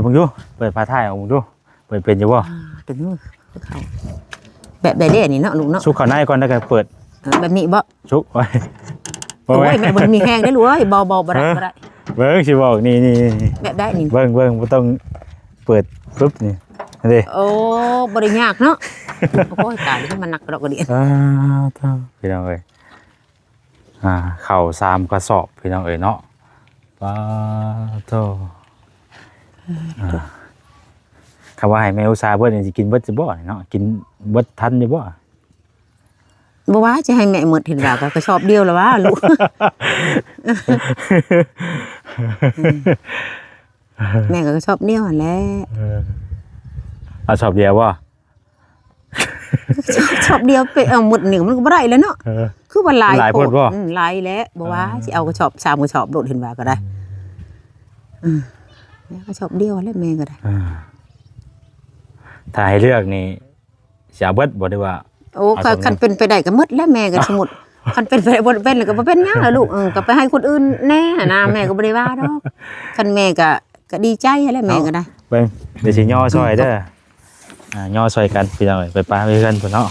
มึงดูเปิดผ้าไทยออกมึงดูเปิดเป็นอยู่บ่เป็นมือเขาแบบใดเด้นี่เนาะลูกเนาะชุกข้างในก่อนแล้วก็เปิดแบบนี้บ่ชุกไว้โอ้ยแม่บ่มีแห้งได้ลูกเอ้ยบ่ได้เบิ่งสิบอกนี่แบบได้นี่เบิ่งบ่ต้องเปิดปึ๊บนี่เด้โอ้บ่ได้ยากเนาะโอ้ยตายที่มันหนักกระดอกกระเดียนพี่น้องเอ้ยข้าว3กระสอบพี่น้องเอ้ยเนาะป้าโตคำว่าให้แม่อุตสาห์เบิดนี่สิกินเบิดสิบ่เนาะกินเบิดทันอยู่บ่ว่าจะให้แม่หมดเห็นว่าก็ชอบเดียวแล้วว่าลูกแม่ก็ชอบเดียวหั่นแหละชอบเดียวบ่ชอบเดียวไปหมด1มันก็บ่ได้แล้วเนาะคือว่าหลายโพดบ่หลายแล้วบ่ว่าสิเอาก็ชอบ3ก็ชอบโดดเห็นว่าก็ได้แม่ก็ชอบเดียวแล้วแม่ก็ได้ถ้าให้เลือกนี่สิเอาเบิดบ่ได้ว่าโอ้คันเป็นไปได้ก็หมดแล้วแม่ก็สมมุติคันเป็นไปได้บ่เป็นแล้วก็บ่เป็นหยังล่ะลูกก็ไปให้คนอื่นแน่นะแม่ก็บ่ได้ว่าดอกคันแม่ก็ดีใจแล้วแม่ก็ได้เบิ่งเดี๋ยวสิย่อซอยเด้อย่อซอยกันพี่น้องเอ้ยไปปาไปกันพุ่นเนาะ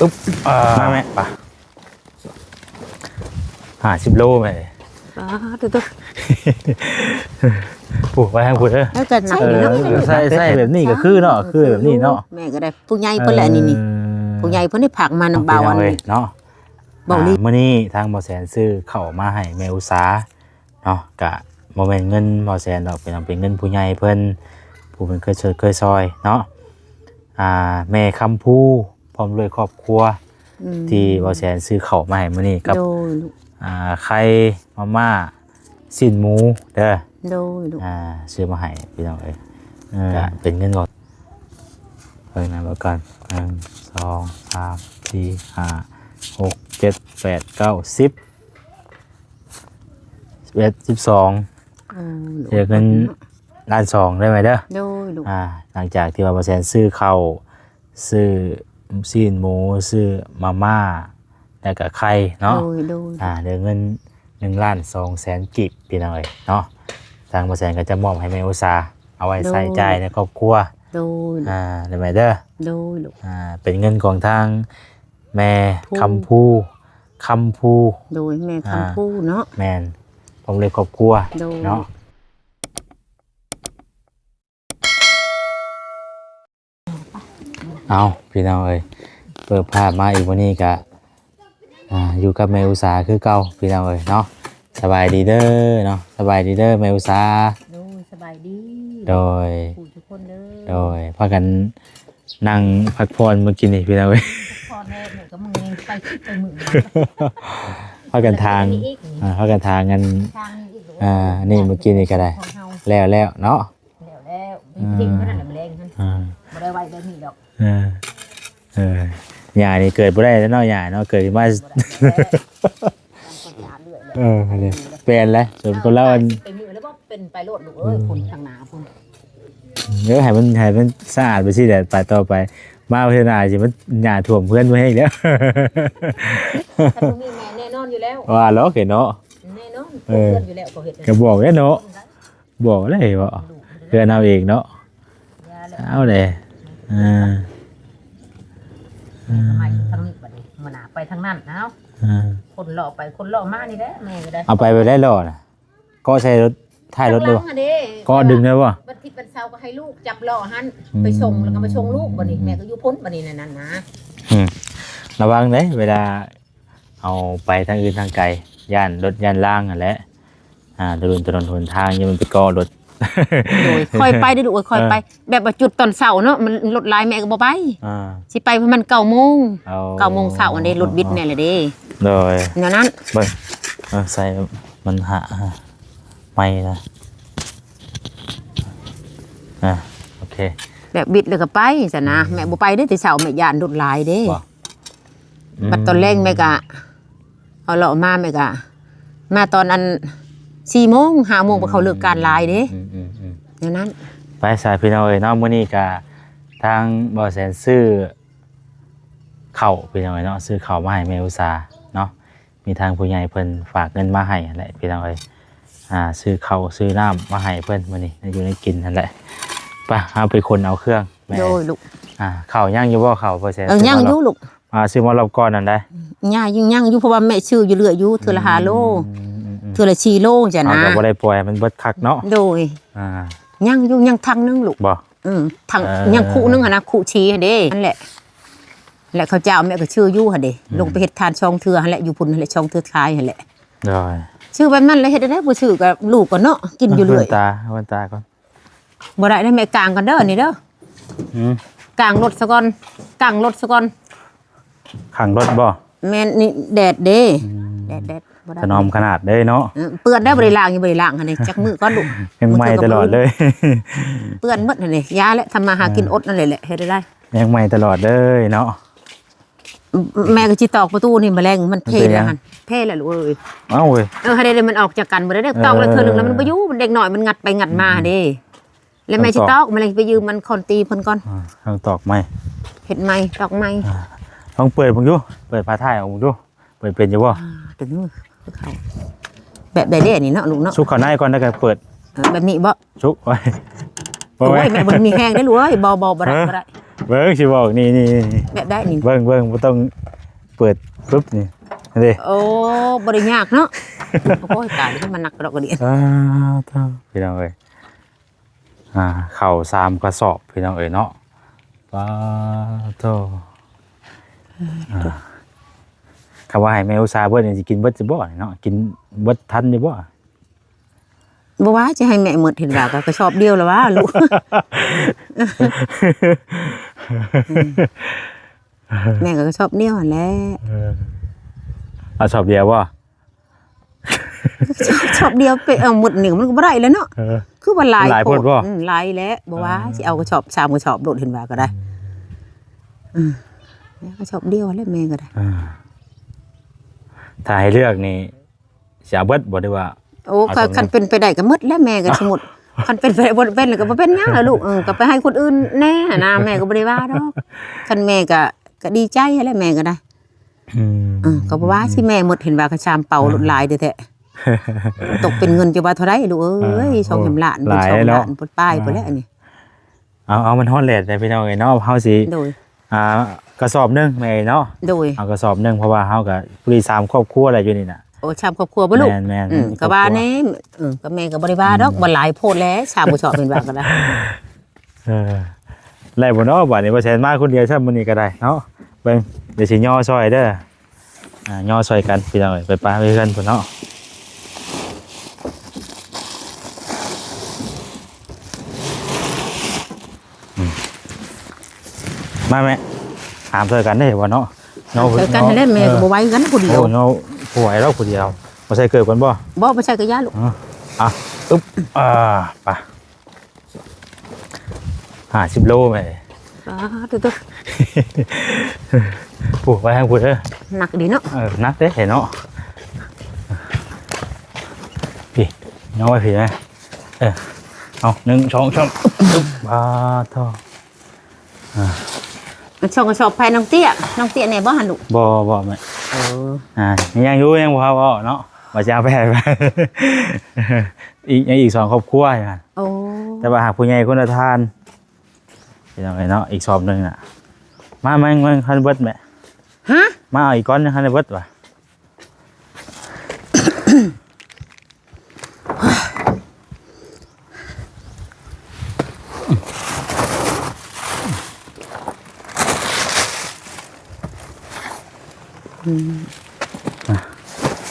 อึ๊บมาแม่ป่ะ50 โลแม่ตัวปลูกไว้ให้พูดแล้วก็หนักอยู่เนาะใส่แบบนี้ก็คือเนาะคือแบบนี้เนาะแม่ก็ได้ผู้ใหญ่เพิ่นแหละนี่ผู้ใหญ่เพิ่นได้ผักมานำเบาอันนี้เนาะมื้อนี้ทางบ่แสนซื้อเข้ามาให้แม่อุตสาเนาะก็บ่แม่นเงินบ่แสนดอกเป็นเงินผู้ใหญ่เพิ่นผู้เพิ่นเคยซอยเนาะแม่คำพูพร้อมด้วยครอบครัวที่บ่แสนซื้อเข้ามาให้มื้อนี้กับไข่มาม่าสิ้นหมูเด้อซื้อมาให้พี่น้องเอ้ยเป็นเงินก่อนเพิ่นนะบ่ก่อน1 2 3 4 5 6 7 8 9 10 11 12เดี๋ยวเงิน1,200,000ได้ไหมเด้อหลังจากที่ว่าบ่แสนซื้อข้าวซื้อสิ้นหมูซื้อมาม่าแล้วก็ไข่เนาะเดี๋ยวเงิน1,200,000 กีบพี่น้องเอ้ยเนาะทางบ่แสนก็จะมอบให้แม่อุตสาเอาไว้ใช้จ่ายในครอบครัวได้ไหมเด้อเป็นเงินของทางแม่คำพูโดยแม่คำพูเนาะแม่นผมเลยครอบครัวเนาะเอาพี่น้องเอ้ยเปิดภาพมาอีกวันนี้ก็อยู่กับแม่อุตสาคือเก่าพี่น้องเอ้ยเนาะสบายดีเด้อเนาะสบายดีเด้อแม่อุตสาสบายดีโดยพากันนั่งพักผ่อนเมื่อกี้นี่พี่น้องเอ้ยพอแม่ก็มึงไปมือพากันทางกันนี่เมื่อกี้นี่ก็ได้แล้วเนาะแล้วทิ้งขนาดแรงบ่ได้ไว้ได้นี่ดอกหญ้านี่เกิดบ่ได้แล้วเนาะหญ้าเนาะเกิดมาเนี่ยเป็นแล้วส่วนคนเราเป็นมือแล้วบ่เป็นไปโลดลูกเอ้ยคนทางหน้าพุ่นเดี๋ยวให้มันสะอาดไปสิเดี๋ยวไปต่อไปมาเพื่อนหน้าสิมันหญ้าท่วมเพื่อนบ่ให้อีกแล้วถ้าบ่มีแม่แน่นอนอยู่แล้วว่าแล้วเห็นเนาะแน่นอนเพื่อนอยู่แล้วก็เฮ็ดก็บอกแล้วเนาะบอกเลยว่าเพื่อนเอาเองเนาะเอาเลยไปทางนี้บัดนี้มื้อหน้าไปทางนั้นเนาะคนเลาะไปคนเลาะมานี่แหละแม่ก็ได้เอาไปได้เลาะน่ะก็ใช้รถท้ายรถด้วยก็ดึงได้บ่วันที่วันเสาร์ก็ให้ลูกจับเลาะหั่นไปส่งแล้วก็มาส่งลูกบัดนี้แม่ก็อยู่พ้นบัดนี้นั่นนะระวังเด้เวลาเอาไปทางอื่นทางไกลย่านรถย่านล่างนั่นแหละถนนหนทางอย่ามันไปก่อรถโดยค่อยไปได้ลูกค่อยไปแบบว่าจุดตอนเช้าเนาะมันรถหลายแม่ก็บ่ไปสิไปประมาณ9:00 น9:00 นเช้าอันนี้รถบิดแน่เลยเด้โดยแนวนั้นเบิ่งใส่มันไม่นะโอเคแบบบิดแล้วก็ไปซะนะแม่บ่ไปได้แต่เช้าแม่ย่านรถหลายเด้บัดตอนแรกแม่ก็เอาเลาะมาแม่ก็มาตอนอัน4:00 น 5:00 นบ่เขาเลิกการหลายเด้อย่างนั้นไปสายพี่น้องเอ้ยเนาะมื้อนี้ก็ทางบ่แสนซื้อข้าวพี่น้องเอ้ยเนาะซื้อข้าวมาให้แม่อุตสาเนาะ มีทางผู้ใหญ่เพิ่นฝากเงินมาให้นั่นแหละพี่น้องเอ้ยซื้อข้าวซื้อน้ำมาให้เพิ่นมื้อนี้อยู่ในกินนั่นแหละไปเอาไปคนเอาเครื่องแม่ โดยลูก ข้าวย่างอยู่บ่ข้าวเปอร์เซ็นต์ ย่างอยู่ลูก ซื้อมารอบก่อนนั่นได้ ย่างอยู่เพราะว่าแม่ชื่ออยู่เรื่อยอยู่เทื่อละ5โลเทื่อละ4โลจ้ะนะ ก็บ่ได้ปล่อยมันเบิดคักเนาะ โดยย่างอยู่ย่างทังนึงลูก บ่ ทังย่างคู่นึงนะคู่ชีเด้นั่นแหละและเขาเจ้าแม่ก็ชื่ออยู่หั่นเด้ลงไปเฮ็ดทานช่องเทื่อหั่นแหละอยู่พุ่นนั่นแหละช่องเทื่อคายหั่นแหละ ได้ ชื่อแบบนั้นแล้วเฮ็ดได้บ่ชื่อกับลูกก็เนาะกินอยู่เรื่อย วันตาก่อน บ่ได้ได้แม่กลางกันเด้อนี่เด้อกลางรถซะก่อนกลางรถซะก่อน ขังรถบ่ แม่นนี่แดดเด้แดดบ่ได้ ถนอมขนาดเด้เนาะ เปื้อนได้บ่ได้ล้างอยู่บ่ได้ล้างหั่นนี่จักมื้อก่อนลูก ยังใหม่ตลอดเลย เปื้อนหมดนั่นนี่ยาและทำมาหากินอดนั่นแหละเฮ็ดได้ ยังใหม่ตลอดเลยเนาะ แม่ก็สิตอกประตูนี่แมลงมันเพลแล้วหั่นเพลแล้วลูกเอ้ย เอ้าเว้ย ให้ได้มันออกจากกันบ่ได้ตอกแล้วเทื่อนึงแล้วมันบ่อยู่มันเด็กน้อยมันงัดไปงัดมาเด้แล้วแม่สิตอกแมลงไปยืมมันคนตีเพิ่นก่อน ทางตอกไม้ เฮ็ดไม้ตอกไม้ ลองเปิดผมดูเปิดผ้าท้ายออกผมดูเปิดเป็นอยู่บ่ ถึงมือเข้าแบบใดเด้นี่เนาะลูกเนาะ ชุกข้างในก่อนแล้วก็เปิด แบบนี้บ่ ชุกไว้ โอ้ยแม่บ่มีแห้งได้ลูกเอ้ยบ่ได้บ่ได้ เบิ่งสิบอกนี่ แบบได้นี่ เบิ่งบ่ต้องเปิดปึ๊บนี่เด้ โอ้บ่ได้ยากเนาะโอ้ยตายที่มันหนักดอกกระเดียน เท่าพี่น้องเอ้ยข้าว3กระสอบพี่น้องเอ้ยเนาะป้าโตคำว่าให้แม่อุตสาห์เบิดนี่สิกินเบิดสิบ่เนาะกินเบิดทันอยู่บ่ บ่ว่าจะให้แม่หมดเห็นว่าก็ชอบเดียวแล้วว่าลูก แม่ก็ชอบเดียวหั่นแหละ เอาชอบเดียวบ่ ชอบเดียวไปเอาหมดหนึ่งมันก็บ่ได้แล้วเนาะคือว่าหลาย หลายโพดบ่ หลายแล้วบ่ว่าสิเอากระสอบ3กระสอบโดดเห็นว่าก็ได้แม่ก็ชอบเดียวแล้วแม่ก็ได้ ถ้าให้เลือกนี่สิเอาเบิดบ่ได้ว่า โอ้คันเป็นไปได้ก็หมดแล้วแม่ก็สมมุติคันเป็นไปได้บ่เป็นก็บ่เป็นหยังล่ะลูกก็ไปให้คนอื่นแน่นะแม่ก็บ่ได้ว่าดอกคันแม่ก็ดีใจแล้วแม่ก็ได้ก็บ่ว่าสิแม่หมดเห็นว่าก็ชามเป่าลดหลายแท้ๆตกเป็นเงินจะว่าเท่าไหร่ลูกเอ้ย2 ล้านเป็น2 ล้านปลดป้ายไปแล้วอันนี้ เอามันฮอดแลดได้พี่น้องเอ้ยเนาะเฮาสิ โดย กระสอบหนึงแม่เนาะ โดย เอากระสอบหนึงเพราะว่าเฮาก็ปุริ3ครอบครัวอะไรอยู่นี่น่ะ โอ้ชามครอบครัวบ่ลูก แม่น ก็ว่าแน่ก็แม่ก็บ่ได้ว่าดอกบ่หลายโพดแล้วชามบ่ชอบเป็นว่าก็ได้ ไล่บ่เนาะบัดนี้บ่แซ่นมาคนเดียวซะมื้อนี้ก็ได้เนาะเบิ่งเดี๋ยวสิย่อซอยเด้อย่อซอยกันพี่น้องเอ้ยไปปาไปกันพุ่นเนาะมาแม่ถามเธอกันได้บ่เนาะ เจอกันให้เล่นแม่ก็บ่ไหวกันผู้เดียว โอ้เนาะป่วยแล้วผู้เดียวบ่ใช่เกิดกันบ่ บ่ใช่ก็ย่าลูก อึ๊บไป50 โลแม่ ตึ๊ด ผู้ไปทางผู้เด้อ หนักดีเนาะ นักเด้เห็นเนาะพี่น้องไว้พี่ไหมเอา1 2 3อึ๊บท่อ มันชอบก็ชอบภายน้องเตี้ยแน่บ่หันลูก บ่แม่ยังอยู่ยังบ่เว้าเนาะว่าจะเอาไปให้ไป อีก2ครอบครัวอย่างนั้น โอ้ แต่ว่าหากผู้ใหญ่คนละทานพี่น้องเนาะอีกสอบนึงน่ะมาคันเบิดแม่ ฮะ มาเอาอีกก้อนนึงคันเบิดว่ะ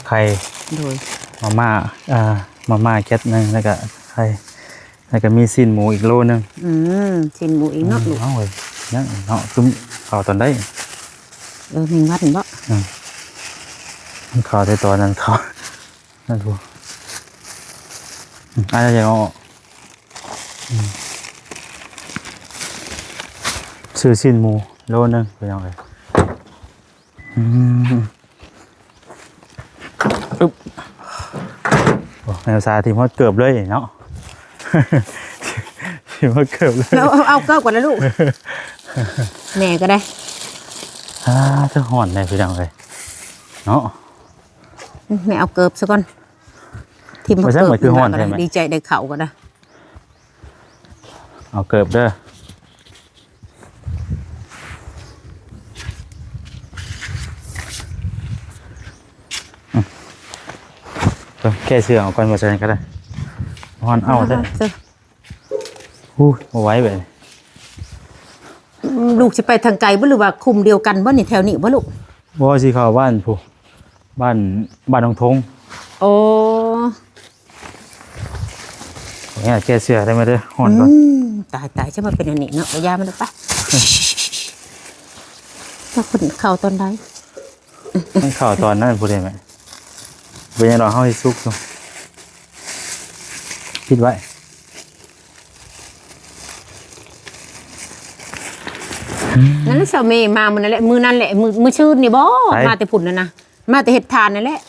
ไข่ โดย มาม่าแคทนึงแล้วก็ไข่แล้วก็มีสิ้นหมูอีกโลนึง ชิ้นหมูอีกเนาะลูก เอาเว้ยยังเนาะคือเข้าตอนได้ มีวัดบ่ เข้าได้ตอนนั้นเข้านั่นพูอะไรอย่างเอาซื้อสิ้นหมูโลนึงไปยังไงแมวซาทีมฮอดเกือบเลยเนาะ ทีมฮอดเกือบเลย เอาเกิบก่อนนะลูกแม่ก็ได้ จะห่อนเลยพี่น้องเลยเนาะ แม่เอาเกิบซะก่อนทิม บ่ เอา ใช่ เกิ เหมือนคือฮ้อนใช่ไหม ดีใจได้เข่าก็ได้ เอาเกิบเด้อแค่เสื้อเอาก่อนบ่ใช่ก็ได้ฮ้อนเอาได้มาไว้แบบ ลูกจะไปทางไกลบ่หรือว่าคุมเดียวกันบ่นี่แถวนี้บ่ลูก บ่สิเข้าบ้านผู้บ้านหนองทง โอ้ เนี่ยแก้เสื้อได้มาเด้อฮ้อนก่อน ตายจะมาเป็นอันนี้เนาะเอายามันเอาไปถ้าคนเข้าตอนใด มันเข้าตอนนั้นพูดได้ไหมเป็นยังรอเฮาให้สุกอยู่คิดไว้ นั่นแหละเสาเมมามื้อนั่นแหละมื้อนั้นแหละมื้อชื่นนี่บ่มาแต่พุ่นนะมาแต่เฮ็ดทานนั่นแหละ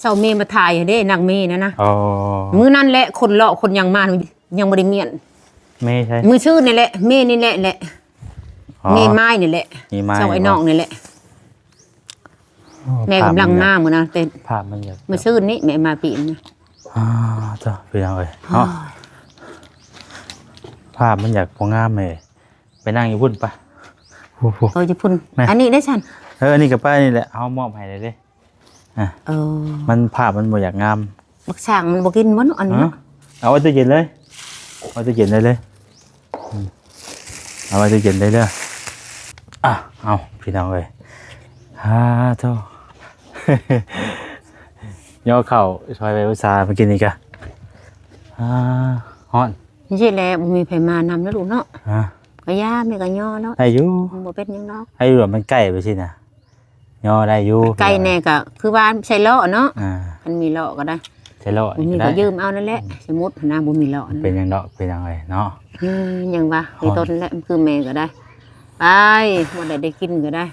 เสาเมมาถ่ายให้เด้นางเมนะ อ๋อ มื้อนั้นแหละคนเลาะคนยังมายังบ่ได้เมียน ไม่ใช่ มื้อชื่นนี่แหละเมนี่แหละเมไม้นี่แหละ มีไม้ เสาไอ้นอกนี่แหละแม่กำลังมามื้อนะแต่ ภาพมันอยาก มื้อชื่นนี่แม่มาปีนนะ จ้ะพี่น้องเอ้ยเนาะภาพมันอยากพองามเลยไปนั่งอยู่พุ่นปะโอ้โห เออจะพุ่นอันนี้ได้ฉัน อันนี้กับป้านี่แหละเอามอบให้เลยเด้ เออ มันภาพมันบ่อยากงาม บักช่างมันบ่กินมันอันนี้ เอาไว้ตู้เย็นเลยเอาตู้เย็นได้เลยเอาไว้ตู้เย็นได้เลยเอาพี่น้องเลยโธ่ ย่อเข่าซอยไปอุตสาห์มากินอีกอะฮ้อน นี่สิแหละบ่มีไผมานำแล้วลูกเนาะ อ่ะ ก็ย่าแม่ก็ย่อแล้ว ได้อยู่ บ่เป็นหยังดอก ให้อยู่มันใกล้ไปสินะย่อได้อยู่ ไก่แน่ก็คือว่าใช้เลาะเนาะ อ่า มันมีเลาะก็ได้ ใช่แล้ว บ่มี ได้ ก็ยืมเอานั่นแหละสมมุตินะบ่มีเลาะ เป็นยังดอกเป็นยังไงเนาะ ยังว่าไอ้ต้นแหละคือแม่ก็ได้ไปบ่ได้กินก็ได้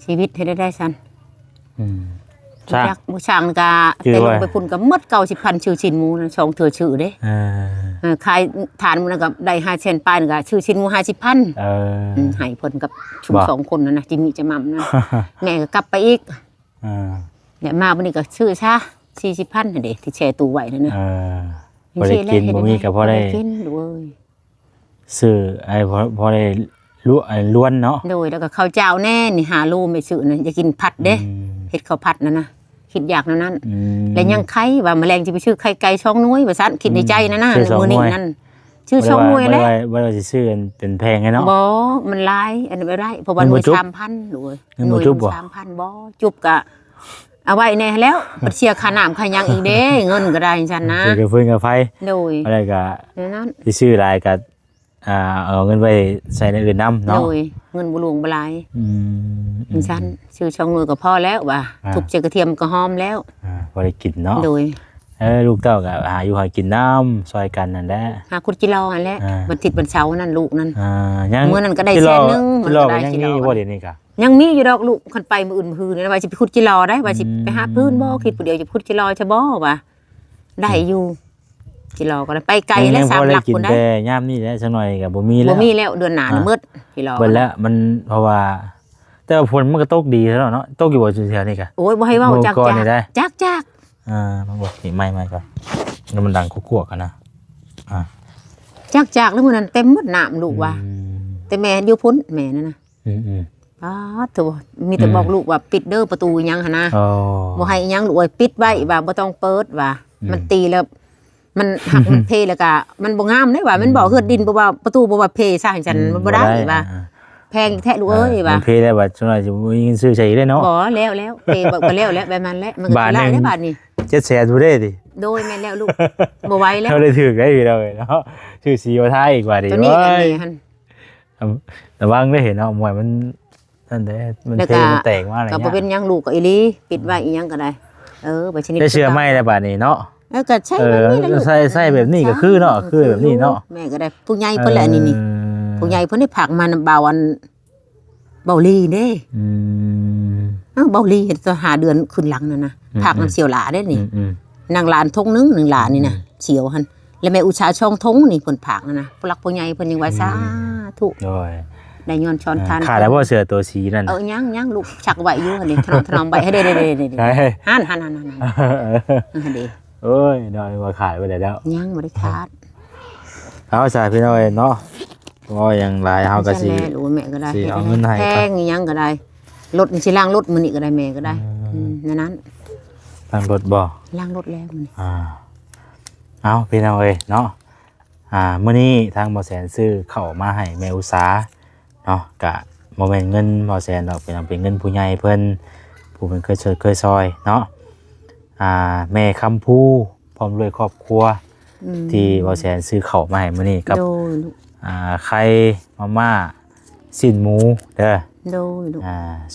ชีวิตให้ได้ซั่น ช่าง อยากบ่ช่างก็ ชื่อ แต่ล ว่า งไปพุ่นก็หมด90,000ชื่อชิ้นหมูนะช่องเธอชื่อเด้ ขายฐานมันกับได้5,000ปลายนึงก็ชื่อชิ้นหมู50,000ให้เพิ่นกับชุม บ่ 2คนนั่นนะจิมีจะมั่มนะแม่ก็กลับไปอีกเนี่ยมาวันนี้ก็ชื่อซะ40,000นั่นเด้ที่แชร์ตู้ไว้นั่นน่ะ บ่ได้กินบ่มีก็พอได้ กินด้วย ซื้อไอ้พอได้ล้วนเนาะ โดยแล้วก็ข้าวเจ้าแน่นี่5โลไม่ซื้อนะจะกินผัดเด้เฮ็ดข้าวผัดนั่นนะคิดอยากนั้นแล้วยังไข่ว่าแมลงสิไปชื่อไข่ไก่ช่องน้อยว่าซั่นคิดในใจนะในมื้อนี้นั่นชื่อช่องน้อยแหละ บ่ได้สิซื้อเป็นแพงไงเนาะ บ่มันหลายอันนี้บ่ได้เพราะว่าหน่วย 3,000ด้วย เงินบ่จุบบ่ 3,000บ่จุบก็เอาไว้แน่แล้วบัดเสียค่าน้ำค่าหยังอีกเด้เงินก็ได้จังซั่นนะ ซื้อกาแฟกาไฟ โดย อะไรก็ นั้น ที่ซื้อหลายก็เอาเงินไปใช้ในอื่นนำ โด เนาะ ยเงินบ่หลวงบ่หลาย จัง ซั่นชื่อช่องหน่วยก็พอแล้วว่าทุบเจียวกระเทียมก็หอมแล้ว บ่ได้กินเนาะ โดย ลูกเต้าก็หาอยู่หากินน้ำซอยกันนั่นแหละ หาคุดจิรอนั่นแหละวันอาทิตย์วันเสาร์นั่นลูกนั่น ยัง มื้อนั้นก็ได้ จิรอ 100,000มัน จิรอ ก็ได้ ยัง จิร มี อ บ่เดี๋ยวนี้ก็ ยังมีอยู่ดอกลูกคันไปมื้ออื่นมื้อฮื้อนี่ว่าสิไปขุดจิรอได้ว่าสิไปหาพื้นบ่คิดผู้เดียวจะขุดจิรอจะบ่ว่าได้อยู่จิรอก็ได้ไปไกลแล้ว พอ 3 ได้ หลัก กิน พุ่นได้ แต่ย่ามนี่แหละสักหน่อยก็บ่มีแล้ บ่ ว มีแล้วเดือนหน้าน่ะมืดจิรอ เบิ่นแล้วมันเพราะว่า แต่ว่าฝนมันก็ตกดีแล้วเนาะตกอยู่บ่แถวนี้ก็ โอ้ยบ่ให้เว้าจัก ก่อนนี่ได้ จัก มันบอกนี่ไม่ก่อนแล้วมันดังคั่วๆกันนะ จักแล้วมื้อนั้นเต็มหมดน้ำลูกว่าแต่แม่อยู่พุ่นแม่นั่นน่ะ โถมีแต่บอกลูกว่าปิดเด้อประตูอิหยังหั่นนะ บ่ให้อิหยังลูกเอ้ยปิดไว้ว่าบ่ต้องเปิดว่ามันตีแล้ว มันหักมันเพแล้วก็มันบ่งามเด้ว่ามันบ่เฮือดดินบ่ว่าประตูบ่ว่าเพซะจังมันบ่ได้ว่าแพงแท้ลูกเอ้ยว่า มันเพแล้วว่าจังได๋สิบ่มีเงินซื้อใช้อีกได้เนาะ บ่แล้วเพบ่ก็แล้วแบบนั้นแหละมันก็ได้ได้บาดนี้ 700,000บ่ได้ดิ โดยแม่นแล้วลูกบ่ไหวแล้ว เราได้ถือได้พี่เราเลยเนาะชื่อสีโอท้ายอีกว่าดิ ตัวนี้กันนี่หั่น แต่ว่างได้เห็นเนาะมวยมันนั่นแหละมันเทมันแตกมากอะไร ก็ เงี้ บ่เป็น ย หยังลูกก็อีหลีปิดไว้อีหยังก็ได้บ่ชนิด ได้เชื่อไหมแต่บาดนี้เนาะ แล้วก็ใช่แบบนี้แหละลูก ใส่แบบนี้ก็คือเนาะคือแบบนี้เนาะ แม่ก็ได้ผู้ใหญ่เพิ่นแหละนี่ผู้ใหญ่เพิ่นได้ผักมันเบาอันเบาลีเด้เบาลีเห็นตัวหาเดือนขึ้นหลังนั่นนะผักน้ำเสียวหลาได้นี่นางหลานทงนึง1หลานนี่นะเสียวหั่นแล้วแม่อุชาช่องทงนี่เพิ่นผักนั่นนะผู้หลักผู้ใหญ่เพิ่นยังว่าสาธุ โดย ได้ย้อนช้อนทาน ขาดแล้วบ่เสื้อตัวสีนั่น ยังลูกชักไว้อยู่หั่นดิถนอมใบให้เด้หันเด้ โอ้ยดอยว่าขายไปได้แล้ว ยังบ่ได้ขาด เอาใส่พี่น้อยเนาะก็ยังหลายเฮาก็สิ หรือแม่ก็ได้ สิเอาเงินให้ แพงอีหยังก็ได้รถสิล้างรถมื้อนี้ก็ได้แม่ก็ได้ในนั้น ทางรถบ่ ล้างรถแล้วมื้อนี้ เอาพี่น้อยเนาะมื้อนี้ทางบ่แสนซื้อข้าวมาให้แม่อุตสาเนาะก็บ่แม่นเงินบ่แสนดอกเป็นเงินผู้ใหญ่เพิ่นผู้เพิ่นเคยซอยเนาะแม่คำพูพร้อมด้วยครอบครัวที่บ่แสนซื้อข้าวมาให้มื้อนี้กับ โดยลูก ไข่มาม่าสิ้นหมูเด้อ โดยลูก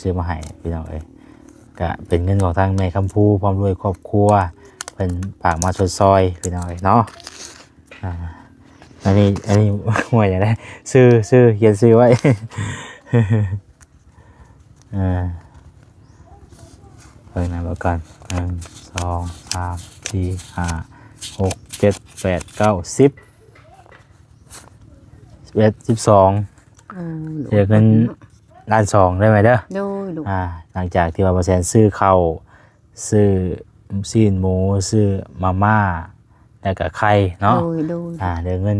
ซื้อมาให้พี่น้องเอ้ยก็เป็นเงินของทางแม่คำพูพร้อมด้วยครอบครัวเป็นฝากมาชดซอยพี่น้องเอ้ยเนาะอันนี้ห่วยอย่างไรซื้อเขียนซื้อไว้ เพิ่งนะบอกก่อน1 2 3 4 5 6 7 8 9 10 11 12เดี๋ยวเงิน1,200,000ได้ไหมเด้อ โดยลูก หลังจากที่ว่าแสนซื้อข้าวซื้อซีนหมูซื้อมาม่าแล้วก็ไข่เนาะ โดย เดี๋ยวเงิน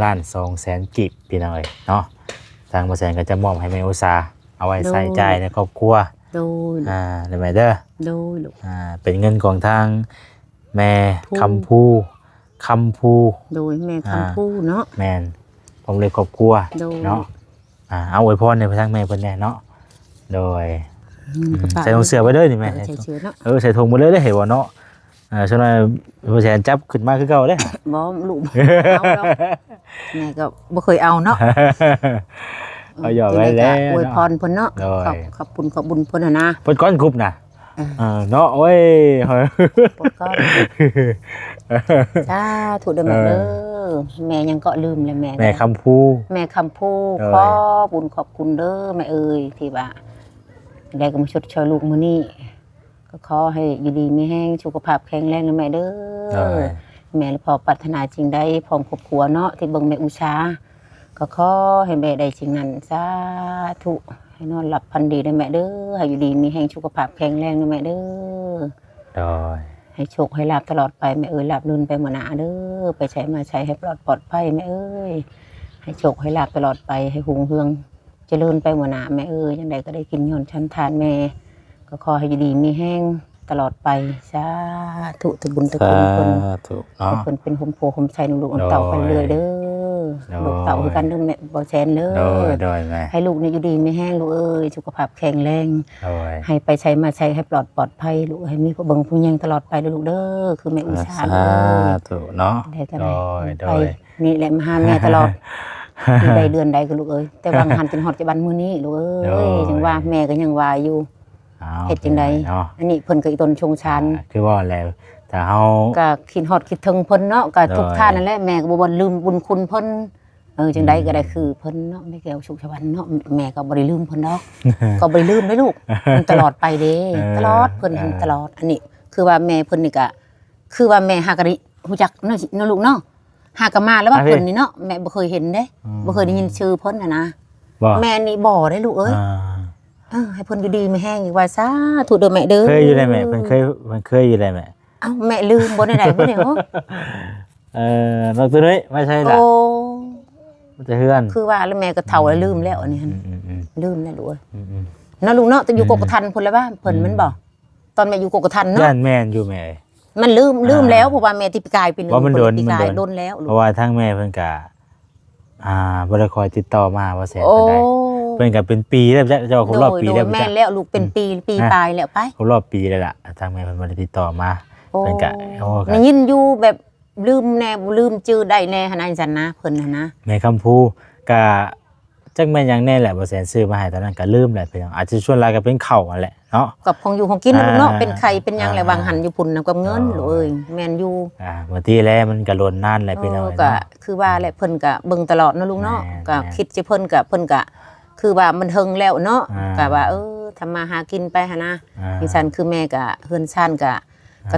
1,200,000 กีบพี่น้องเอ้ยเนาะทางแสนก็จะมอบให้แม่อุตสาเอาไว้ใส่ใจายในครอบครัว โดย ได้ไหมเด้อ โดยลูก เป็นเงินของทางแม่คำพู โดยแม่คำพูเนาะ แม่นผมเลยครอบครัว โดย เนาะเอาอวยพรในทางแม่เพิ่นแน่เนาะโดย ใส่ถุงเสื้อไว้เด้อนี่แม่ ใส่เสื้อเนาะ ใส่ถุงมาเลยได้เห็นว่าเนาะช่วงนั้นผู้ชายจับขึ้นมาคือเก่าเด้ บ่ลูกเอาดอกแม่ก็บ่เคยเอาเนาะ เอาหยอกไว้แล้ว อวยพรเพิ่นเนาะ โดย ขอบคุณขอบบุญเพิ่นน่ะนะ เพิ่นก้อนกรุ๊ปน่ะเนาะโอ้ย ปกก็จ้าถูกเด้อแม่เด้อแม่ยังก็ลืมเลยแม่ แม่คำพู แม่คำพู โดย ขอบุญขอบคุณเด้อแม่เอ้ยที่ว่าได้ก็มาชดเชยลูกมื้อนี้ก็ขอให้อยู่ดีมีแห้งสุขภาพแข็งแรงนะแม่เด้อแม่พอปรารถนาจริงได้พร้อมครอบครัวเนาะที่เบิ่งแม่อุชาก็ขอให้แม่ได้สิ่งนั้นสาธุให้นอนหลับพันดีได้แม่เด้อให้อยู่ดีมีแห้งสุขภาพแข็งแรงนะแม่เด้อ โดย ให้โชคให้ลาบตลอดไปแม่เอ้ยลาบลื่นไปหมดหนาเด้อไปใช้มาใช้ให้ปลอดภัยแม่เอ้ยให้โชคให้ลาบตลอดไปให้หุงเฮืองเจริญไปหมดหนาแม่เอ้ยยังไงก็ได้กินย้อนชั้นทานแม่ก็ขอให้อยู่ดีมีแห้งตลอดไปสาธุตะบุญตะคุณคน ถูกเนาะ คนเป็นหมโพหมใส่ลูกเต่ากันเลยเด้อลูกเต่าคือกันเด้อแม่บ่แซนเด้ โด อย แม่ ให้ลูกนี่อยู่ดีมีแห้งลูกเอ้ยสุขภาพแข็งแรง โดย ให้ไปใช้มาใช้ให้ปลอดภัยลูกให้มีผู้เบิ่งผู้ยังตลอดไปเด้อลูกเด้อคือแม่อุชา สา เด้อ ธุเนาะ ได้ก็ โด ได้ ย ไปนี่แหละมาหาแม่ตลอดปีใดเดือนใดก็ลูกเอ้ยแต่วางหันจนฮอดจะบันมื้อนี้ลูกเอ้ยจังว่าแม่ก็ยังว่าอยู่เฮ็ดจังได๋ เนาะ อันนี้เพิ่นก็อีตนชงชัน คือว่าแล้วแต่เฮา ก็คิดฮอดคิดถึงเพิ่นเนาะก็ทุกท่านนั่นแหละแม่ก็บ่ลืมบุญคุณเพิ่นจังไดก็ได้คือเพิ่นเนาะแม่แก้วสุขสวรรค์เนาะแม่ก็บ่ได้ลืมเพิ่นดอก ก็บ่ได้ลืมเด้ลูกเพิ่นตลอดไปเด้ตลอดเพิ่นหันตลอดอันนี้คือว่าแม่เพิ่นนี่ก็คือว่าแม่หากะฮู้จักเนาะลูกเนาะหากะมาแล้วว่าเพิ่นนี่เนาะแม่บ่เคยเห็นเด้บ่เคยได้ยินชื่อเพิ่นน่ะนะ บ่ แม่นี่บ่ได้ลูกเอ้ยให้เพิ่นอยู่ดีมีแห้งอีกว่าซาถูกเด้อแม่เด้อ เคยอยู่ได้แม่มันเคยอยู่ได้แม่ เอ้าแม่ลืมบ่ได้บ่เนี่ยเหรอ นอกตัวนี้ไม่ใช่ล่ะ โอ้ มันจะเฮือน คือว่าแล้วแม่ก็เฒ่าแล้วลืมแล้วอันนี้หั่น อืม ลืมแล้วลูกเอ้ย อืม เนาะลูกเนาะแต่อยู่กกทันพุ่นแล้วว่าเพิ่นมันบ่ตอนแม่อยู่กกทันเนาะ ย่านแม่นอยู่แม่ มันลืมแล้วเพราะว่าแม่ที่ปีกายปีนึง ว่ามันโดน ปีกายโดนแล้ว เพราะว่าทั้งแม่เพิ่นก็บ่ได้คอยติดต่อมาว่าแสน โอ้ ปานใดเพิ่นก็เป็นปีแล้วเจ้าครบรอบปีแล้ว โดยแม่แล้วลูกเป็นปีปลายแล้วไป ครบรอบปีแล้วล่ะทางแม่เพิ่นบ่ได้ติดต่อมาเพิ่นก็โอ้ก็ ได้ยินอยู่แบบลืมแน่ลืมชื่อได้แน่หั่นนะจันนะเพิ่นน่ะนะ แม่คำพูก็จักแม่นหยังแน่แหละบ่แสนซื้อมาให้ตอนนั้นก็ลืมแหละพี่น้องอาจจะส่วนหลายก็เป็นข้าวนั่นแหละเนาะ กับของอยู่ของกินลูกเนาะเป็นไข่เป็นหยังแหละวางหันอยู่พุ่นน่ะกับเงินลูกเอ้ยแม่นอยู่ บางทีแล้วมันก็ล้นนานแหละพี่น้อง ก็ เนาะ คือว่าแหละเพิ่นก็เบิ่งตลอดเนาะลูกเนาะ แม่ ก็คิดจะเพิ่นก็คือว่ามันเฮิงแล้วเนาะ อ่า ก็ว่าทำมาหากินไปหั่นนะ อ่า ดิฉันคือแม่ก็เฮือนซ่านก็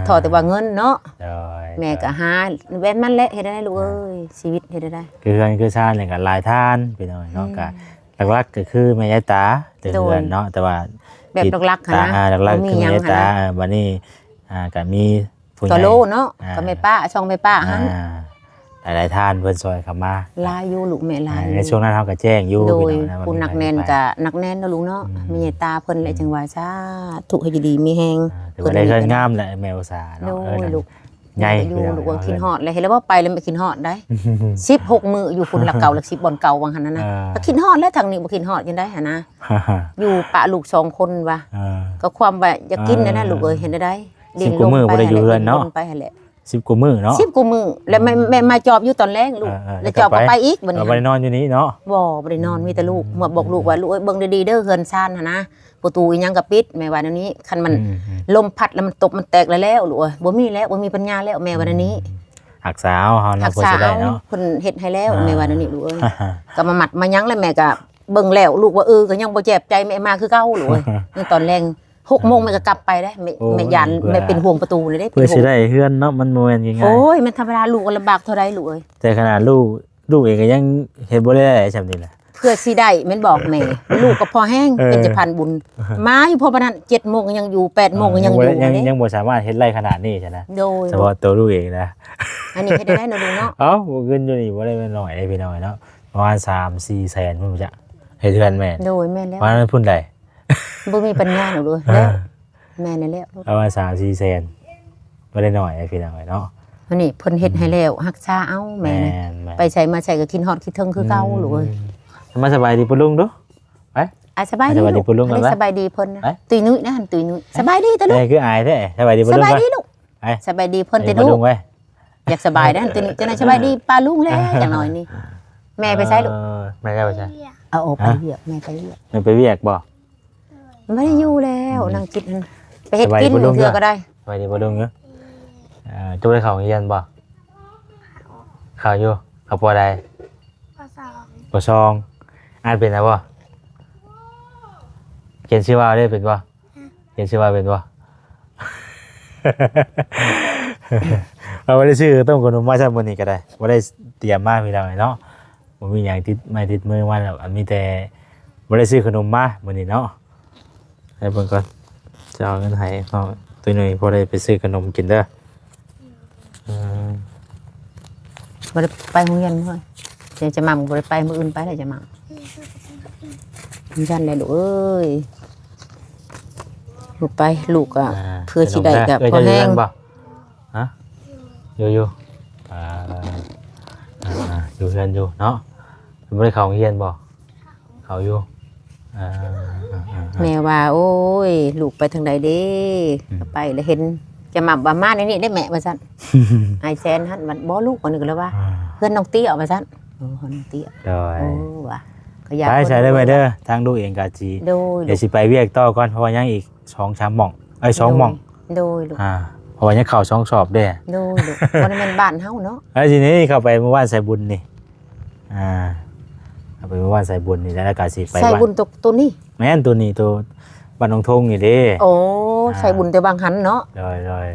ทอแต่ว่าเงินเนาะ โดย แม่ก็หาแว้นมันแหละเฮ็ดได้ลูกเอ้ยชีวิตเฮ็ดได้ คือเฮือนคือชาติเนี่ยก็หลายท่านพี่น้องเนาะก็ หลักๆก็คือแม่ยายตาเตือนเนาะแต่ว่า แบบหลักๆค่ะนะ หลักๆคือแม่ยายตา ค่ะ บัดนี้ก็มีผู้ให ก็ ญ่ โลเนาะก็แม่ป้าช่องแม่ป้าหั่น หลายๆท่านเพิ่นซอยเข้ามา ลายอยู่ลูกแม่ลาย ในช่วงนั้นเฮาก็แจ้งอยู่ โดย พี่น้องะ ผู้หนักแน่น ว่ามี ก็หนักแน่นเนาะลูกเนาะมีตาเพิ่นแหละจังว่าซาถูกให้ดีมีแฮง ถือว่าได้เงินงามแหละแมวสา โด เนาะ ยลูก ใหญ่ อยู่ลูกว่ากินฮอดเลยเห็นแล้วว่าไปแล้วไม่กินฮอดได้16มื้ออยู่พุ่นหลักเก่าหลัก10บ่อนเก่าว่าหั่นนะก็กินฮอดแล้วทางนี้บ่กินฮอดจังได้หั่นนะอยู่ปะลูก2คนว่าก็ความว่าอยากกินนะลูกเอ้ยเห็นได้10กว่ามื้อบ่ได้อยู่เรือนเนาะ ไปหั่นแหละ 10 กว่ามื้อเนาะ 10กว่ามื้อแล้วแม่มาจอบอยู่ตอนแรกลูกแล้วจอบก็ไปอีกบัด เรา นี้ บ่ได้นอนอยู่นี้เนาะ บ่ได้นอนมีแต่ลูกเมื่อบอกลูกว่าลูกเอ้ยเบิ่งดีๆเด้อเฮือนซ่านหั่นนะประตูอีหยังก็ปิดแม่ว่าเดี๋ยวนี้คันมันลมพัดแล้วมันตกมันแตกแล้วลูกเอ้ยบ่มีแล้วบ่มีปัญญาแล้วแม่ว่าเดี๋ยวนี้ หักสาวเฮา รั เนาะ ก เพิ่น ษา สิได้ เอา เนาะ เพิ่นเฮ็ดให้แล้วแม่ว่าเดี๋ยวนี้ลูกเอ้ยก็มาหมัดมายั้งแล้วแม่ก็เบิ่งแล้วลูกว่าก็ยังบ่เจ็บใจแม่มาคือเก่าลูกเอ้ยนี่ตอนแรง6 โมงแม่ก็กลับไปได้แม่ยานแม่เป็นห่วงประตูเลยเด้ เพื่อสิได้เฮือนเนาะมันบ่แม่นง่าย โอ้ยมันธรรมดาลูกก็ลำบากเท่าใดลูกเอ้ย ๆแต่ขนาดลูกเองก็ยังเฮ็ดบ่ได้ซำนี้แหละ เพื่อสิได้แม่นบอกแม่ลูกก็พอแห้งเป็นจะพันบุญมาอยู่พอปานนั้น7 โมงก็ยังอยู่8 โมงก็ยังอยู่ ยังบ่สามารถเฮ็ดไรขนาดนี้ใช่นะ โดย เฉพาะตัวลูกเองนะ อันนี้เฮ็ดได้เนาะลูกเนาะ เอ้าบ่เงินอยู่นี่บ่ได้น้อยได้พี่น้อยเนาะประมาณ 3-4 แสนพุ่นจ้ะเฮ็ดเฮือนแม่น โดยแม่แล้ว ว่านั้นพุ่นใด บ่มีปัญญาหนูเลยแล้วแม่นั่นแหละ ประมาณ3-4 แสนบ่ได้น้อยได้พี่น้อยเนาะ อันนี้เพิ่นเฮ็ดให้แล้วรักษาเอาแม่นี่ น ไปใช้มาใช้ก็กินฮอดคิดถึงคือเก่าลูกเอ้ย มาสบายดีปุลุงดูไป สบายดี สบายดี ลูก ปะลุงกันปะ สบายดีเพิ่นนะ ไป ตุยนุ้ยนะหั่นตุยนุ้ยสบายดีตะลู เอ้ ก ยคืออายแท้สบายดีปุ ส ลุง บาย ไป ดีลูก ไป สบายดีเพิ่น ไป ติ ปุ ลู ลุ ก งไว้ อยากสบายนะหั่นตุยนุ้ยจังได๋สบายดีป้าลุงแล้วอย่างน้อยนี่แม่ไปใช้ลูก แม่ไปใช้ เอาออกไปเรียกแม่ไปเรียก แม่ไปเวียกบ่ ไม่ได้อยู่แล้วนางคิดนั่นไปเฮ็ด สบายดี กิน ปะลุง เทื่อก็ได้ สบายดีปุลุงเนาะจุ๊ได้เข้าโรงเรียนบ่เข้าอยู่เข้าปอใดปอ2อ่านเป็นนะบ่เขียนชื่อว่าได้เป็นบ่เขียนชื่อว่าเป็นบ่ เราไม่ได้ชื่อต้มขนมมาจากมื้อนี้ก็ได้บ่ได้เตรียมมาพี่น้องเนาะบ่มีหยังติดไม้ติดมือมาแล้วมีแต่บ่ได้ซื้อขนมมามื้อนี้เนาะให้เบิ่งก่อนจะเอาเงินให้เนาะตัวหน่อยพอได้ไปซื้อขนมกินเด้ออืม บ่ได้ไปโรงเรียนเฮ้ยเดี๋ยวจะมั่งบ่ได้ไปมื้ออื่นไปแล้วจะมั่งยันเลยลูกเอ้ยลูกไปลูกอ่ะเพื่อสิได้ก็พอแห้ง บ่ฮะอยู่อยู่เรียนอยู่เนาะบ่ได้เข้าโรงเรียนบ่เข้าอยู่อ่า แม่ว่าโอ้ยลูกไปทางใดเด้ก็ไปแล้วเห็นจะมาบ้านมาในนี่ได้แม่ว่าซั่นไอ้แซนหั่นมันบ่ลูกคนนึงแล้วว่าเพื่อนน้องเตี้ยว่าซั่นเออน้องเตี้ย โดย โอ้ว่ะก็อยาก ไปใช้ได้ไหมเด้อทางลูกเองกาจี โดย เดี๋ยวสิไปเวียกต่อก่อนเพราะว่ายังอีก2-3หม่อง2หม่อง โดยลูก เพราะว่ายังเข้า2สอบเด้อ โดยลูกบ่ได้แม่นบ้านเฮาเนาะ แล้วทีนี้เข้าไปเมื่อวานใส่บุญนี่เอาไปเมื่อวานใส่บุญนี่แล้วก็สิไป ใส่ บ้าน บุญตัวนี้ แม่นตัวนี้ตัวบ้านหนองทงนี่เด้ โอ้ใส่บุญแต่บางหันเนาะ เลย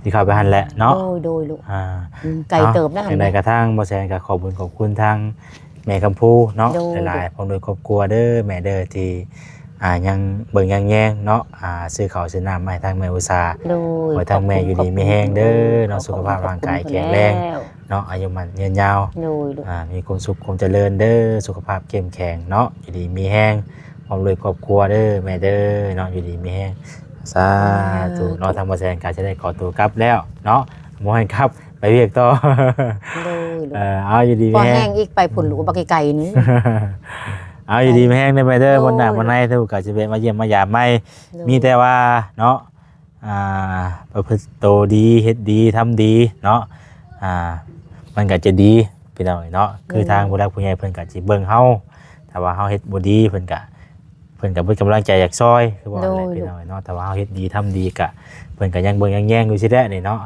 ที่เข้าไปหันแหละเนาะ โดยลูกไก่เติบนะหั อย่าง น ใดกระทั่งบ่แซนก็ขอบคุณทางแม่กำพูเนาะ โดย หลายๆพร้อมด้วยครอบครัวเด้อแม่เด้อที่ยังเบิ่งยังแยงเนาะซื้อข้าวซื้อน้ำมาให้ทางแม่อุตสาห์ โดย ไว้ทางแม่อยู่ดีมีแห้งเด้อเนาะสุขภาพร่างกายแข็งแรงเนาะอายุมันยืนยาว โดยลูก มีความสุขความเจริญเด้อสุขภาพเข้มแข็งเนาะอยู่ดีมีแห้งพร้อมด้วยครอบครัวเด้อแม่เด้อเนาะอยู่ดีมีแห้งสาธุเนาะทางบ่แซนก็จะได้ขอตัวกลับแล้วเนาะบ่ให้กลับไปเวียกต่อ โดยลูก เอาอยู่ดี พอ มีแห้ แห้ ง งอีกไปผลลูกบักไก่นี้ เอาอยู่ดีมีแห้งได้ไปเด้อ โอ้ย วันหน้าวันไหนทุกก็จะเป็นมาเยี่ยมมายามไม่มีแต่ว่าเนาะประพฤติตัวดีเฮ็ดดีทำดีเนาะมันก็จะดีพี่น้องเนาะคือทางผู้รักผู้ใหญ่เพิ่นก็สิเบิ่งเฮาถ้าว่าเฮาเฮ็ดบ่ดีเพิ่นก็เบิ่งกำลังใจอยากซอยคือว่าอะไรพี่น้องเนาะแต่ว่าเฮาเฮ็ดดีทำดีก็เพิ่นก็ยังเบิ่งยังแย่งอยู่ซิแท้นี่เนาะ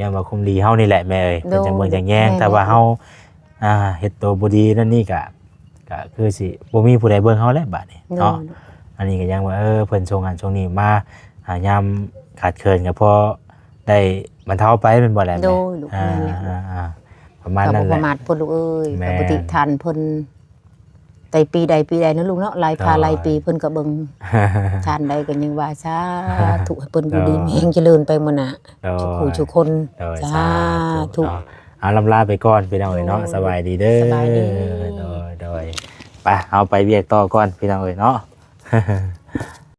ยังว่าคุมดีเฮานี่แหละแม่เอ้ยเพิ่นจังเบิ่งจังแย่งแต่ว่าเฮาเฮ็ดตัวบ่ดีนั่นนี่ก็คือสิบ่มีผู้ใดเบิ่งเฮาแล้วบัดนี้เนาะอันนี้ก็ยังว่าเพิ่นส่งงานช่วงนี้มายามขาดเคินก็พอได้บรรเทาไปเป็นบ่แหละ โด แม่ ยลูกแม่แล้ว ประมาณ ก็ นั้น บ่ แห ป ละ ระมาทเพิ่นลูกเอ้ย แม่ ปกติทานเพิ่น แต่ปีใดนะลูกเนาะหลายพาหลายปีเพิ่นก็เบิ่งชาติใดก็ยังว่าสาธุให้เพิ่นอยู่ดีมีแรงเจริญไปหมดน่ะทุกผู้ทุกคนสาธุ เอาลำลาไปก่อนพี่น้องเอ้ยเนาะสบายดีเด้อ สบายดี โดยไปเอาไปเวียกต่อก่อนพี่น้องเอ้ยเนาะ